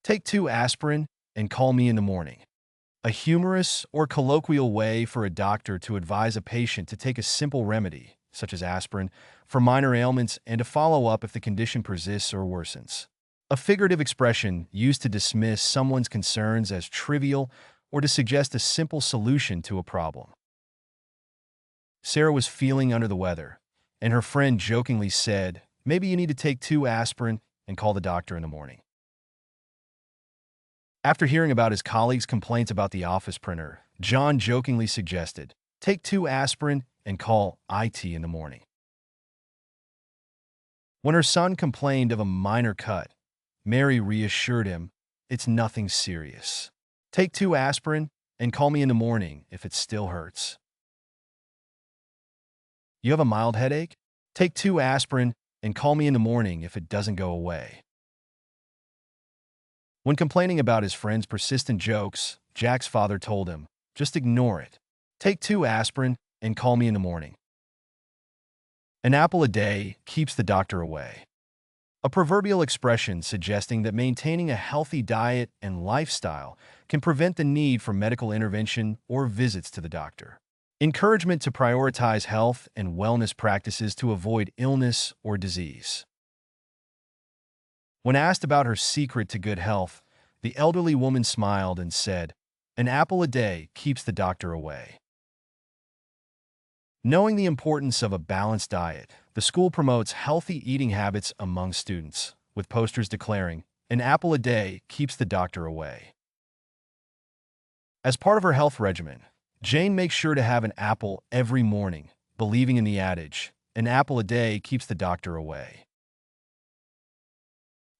Take 2 aspirin and call me in the morning. A humorous or colloquial way for a doctor to advise a patient to take a simple remedy, such as aspirin, for minor ailments and to follow up if the condition persists or worsens. A figurative expression used to dismiss someone's concerns as trivial or to suggest a simple solution to a problem. Sarah was feeling under the weather, and her friend jokingly said, "Maybe you need to take 2 aspirin and call the doctor in the morning." After hearing about his colleagues' complaints about the office printer, John jokingly suggested, "Take 2 aspirin and call IT in the morning." When her son complained of a minor cut, Mary reassured him, "It's nothing serious. Take 2 aspirin and call me in the morning if it still hurts." You have a mild headache? Take 2 aspirin and call me in the morning if it doesn't go away. When complaining about his friend's persistent jokes, Jack's father told him, "Just ignore it. Take 2 aspirin and call me in the morning." An apple a day keeps the doctor away. A proverbial expression suggesting that maintaining a healthy diet and lifestyle can prevent the need for medical intervention or visits to the doctor. Encouragement to prioritize health and wellness practices to avoid illness or disease. When asked about her secret to good health, the elderly woman smiled and said, "An apple a day keeps the doctor away." Knowing the importance of a balanced diet, the school promotes healthy eating habits among students, with posters declaring, "An apple a day keeps the doctor away." As part of her health regimen, Jane makes sure to have an apple every morning, believing in the adage, "An apple a day keeps the doctor away."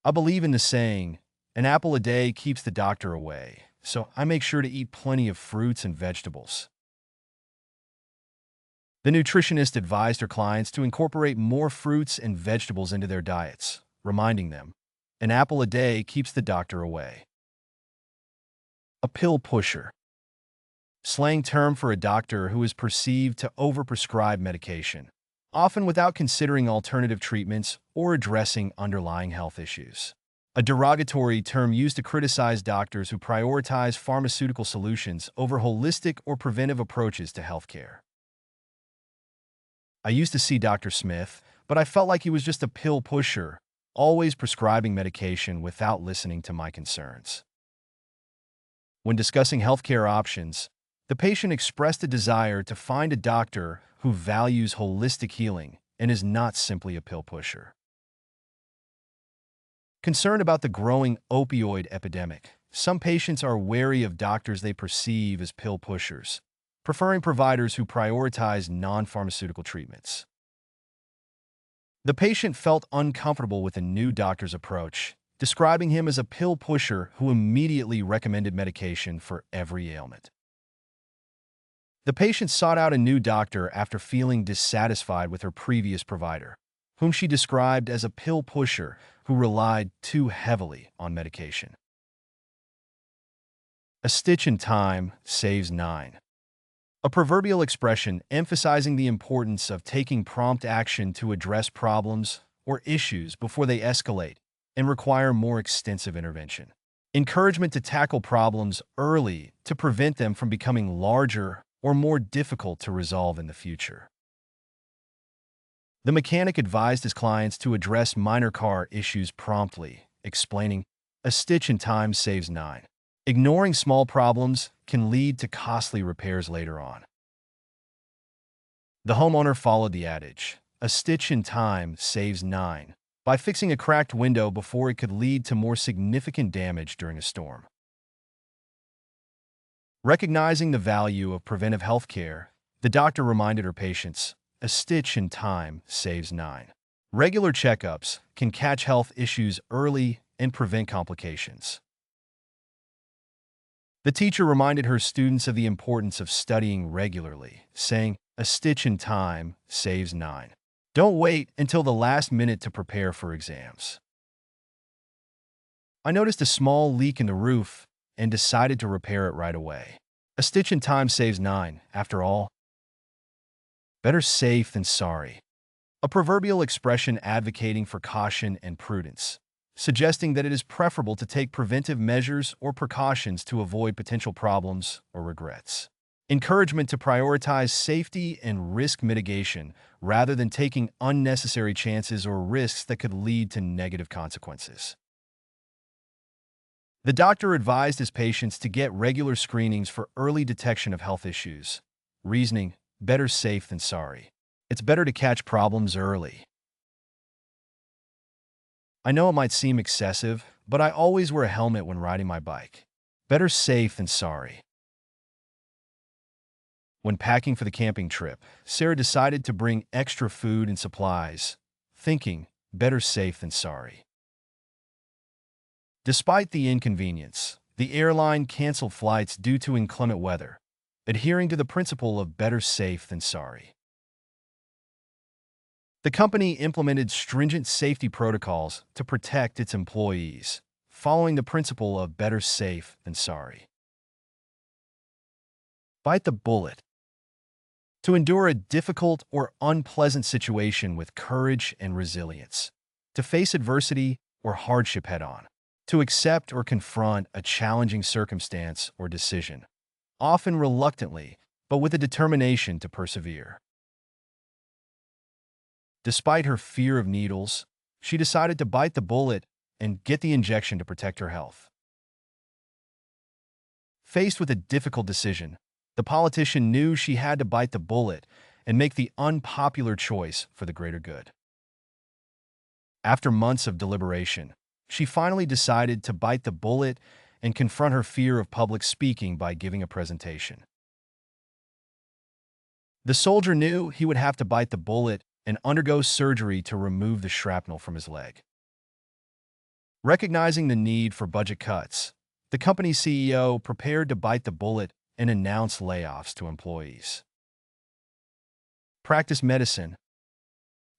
I believe in the saying, "An apple a day keeps the doctor away," so I make sure to eat plenty of fruits and vegetables. The nutritionist advised her clients to incorporate more fruits and vegetables into their diets, reminding them, "An apple a day keeps the doctor away." A pill pusher. Slang term for a doctor who is perceived to overprescribe medication, often without considering alternative treatments or addressing underlying health issues. A derogatory term used to criticize doctors who prioritize pharmaceutical solutions over holistic or preventive approaches to healthcare. I used to see Dr. Smith, but I felt like he was just a pill pusher, always prescribing medication without listening to my concerns. When discussing healthcare options, the patient expressed a desire to find a doctor who values holistic healing and is not simply a pill pusher. Concerned about the growing opioid epidemic, some patients are wary of doctors they perceive as pill pushers, preferring providers who prioritize non-pharmaceutical treatments. The patient felt uncomfortable with the new doctor's approach, describing him as a pill pusher who immediately recommended medication for every ailment. The patient sought out a new doctor after feeling dissatisfied with her previous provider, whom she described as a pill pusher who relied too heavily on medication. A stitch in time saves 9. A proverbial expression emphasizing the importance of taking prompt action to address problems or issues before they escalate and require more extensive intervention. Encouragement to tackle problems early to prevent them from becoming larger or more difficult to resolve in the future. The mechanic advised his clients to address minor car issues promptly, explaining, "A stitch in time saves 9. Ignoring small problems can lead to costly repairs later on." The homeowner followed the adage, "A stitch in time saves 9, by fixing a cracked window before it could lead to more significant damage during a storm. Recognizing the value of preventive health care, the doctor reminded her patients, "A stitch in time saves 9. Regular checkups can catch health issues early and prevent complications." The teacher reminded her students of the importance of studying regularly, saying, "A stitch in time saves 9. Don't wait until the last minute to prepare for exams." I noticed a small leak in the roof and decided to repair it right away. A stitch in time saves 9, after all. Better safe than sorry. A proverbial expression advocating for caution and prudence, suggesting that it is preferable to take preventive measures or precautions to avoid potential problems or regrets. Encouragement to prioritize safety and risk mitigation rather than taking unnecessary chances or risks that could lead to negative consequences. The doctor advised his patients to get regular screenings for early detection of health issues, reasoning, better safe than sorry. It's better to catch problems early. I know it might seem excessive, but I always wear a helmet when riding my bike. Better safe than sorry. When packing for the camping trip, Sarah decided to bring extra food and supplies, thinking, better safe than sorry. Despite the inconvenience, the airline canceled flights due to inclement weather, adhering to the principle of better safe than sorry. The company implemented stringent safety protocols to protect its employees, following the principle of better safe than sorry. Bite the bullet. To endure a difficult or unpleasant situation with courage and resilience. To face adversity or hardship head-on. To accept or confront a challenging circumstance or decision, often reluctantly, but with a determination to persevere. Despite her fear of needles, she decided to bite the bullet and get the injection to protect her health. Faced with a difficult decision, the politician knew she had to bite the bullet and make the unpopular choice for the greater good. After months of deliberation, she finally decided to bite the bullet and confront her fear of public speaking by giving a presentation. The soldier knew he would have to bite the bullet and undergo surgery to remove the shrapnel from his leg. Recognizing the need for budget cuts, the company's CEO prepared to bite the bullet and announce layoffs to employees. Practice medicine.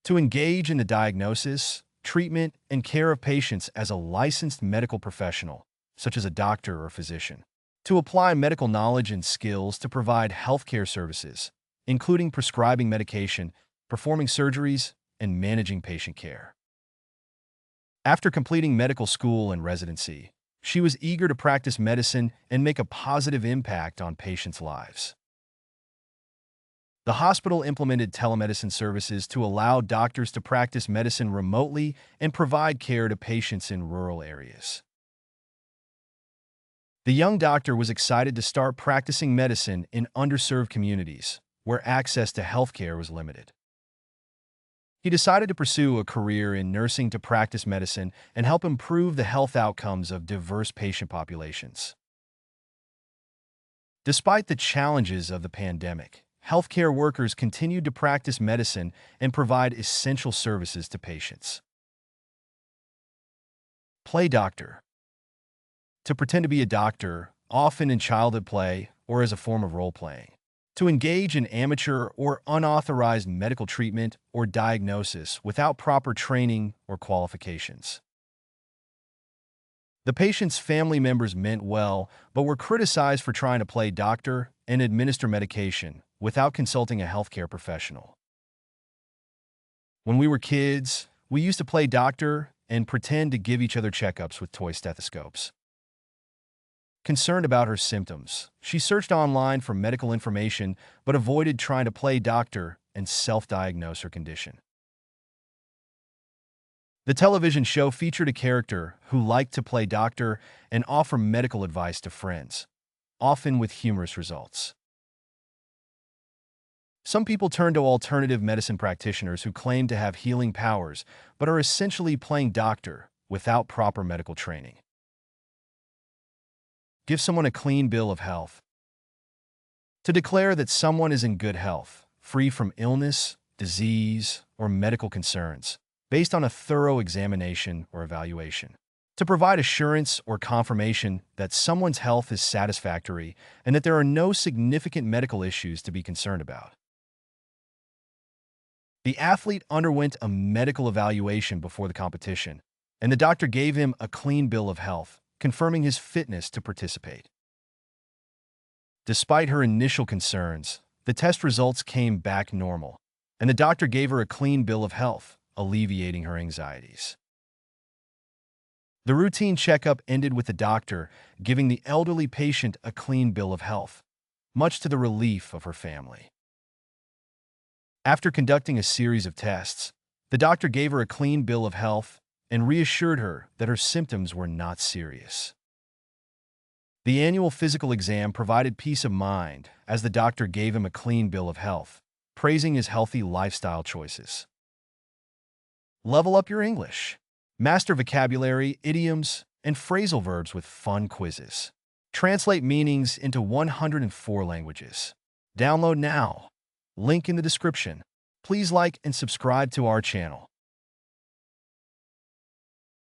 To engage in the diagnosis, treatment, and care of patients as a licensed medical professional, such as a doctor or physician. To apply medical knowledge and skills to provide healthcare services, including prescribing medication, performing surgeries, and managing patient care. After completing medical school and residency, she was eager to practice medicine and make a positive impact on patients' lives. The hospital implemented telemedicine services to allow doctors to practice medicine remotely and provide care to patients in rural areas. The young doctor was excited to start practicing medicine in underserved communities, where access to healthcare was limited. He decided to pursue a career in nursing to practice medicine and help improve the health outcomes of diverse patient populations. Despite the challenges of the pandemic, healthcare workers continued to practice medicine and provide essential services to patients. Play doctor. To pretend to be a doctor, often in childhood play or as a form of role-playing. To engage in amateur or unauthorized medical treatment or diagnosis without proper training or qualifications. The patient's family members meant well, but were criticized for trying to play doctor and administer medication without consulting a healthcare professional. When we were kids, we used to play doctor and pretend to give each other checkups with toy stethoscopes. Concerned about her symptoms, she searched online for medical information but avoided trying to play doctor and self-diagnose her condition. The television show featured a character who liked to play doctor and offer medical advice to friends, often with humorous results. Some people turn to alternative medicine practitioners who claim to have healing powers but are essentially playing doctor without proper medical training. Give someone a clean bill of health. To declare that someone is in good health, free from illness, disease, or medical concerns, based on a thorough examination or evaluation. To provide assurance or confirmation that someone's health is satisfactory and that there are no significant medical issues to be concerned about. The athlete underwent a medical evaluation before the competition, and the doctor gave him a clean bill of health, confirming his fitness to participate. Despite her initial concerns, the test results came back normal, and the doctor gave her a clean bill of health, alleviating her anxieties. The routine checkup ended with the doctor giving the elderly patient a clean bill of health, much to the relief of her family. After conducting a series of tests, the doctor gave her a clean bill of health and reassured her that her symptoms were not serious. The annual physical exam provided peace of mind as the doctor gave him a clean bill of health, praising his healthy lifestyle choices. Level up your English. Master vocabulary, idioms, and phrasal verbs with fun quizzes. Translate meanings into 104 languages. Download now. Link in the description. Please like and subscribe to our channel.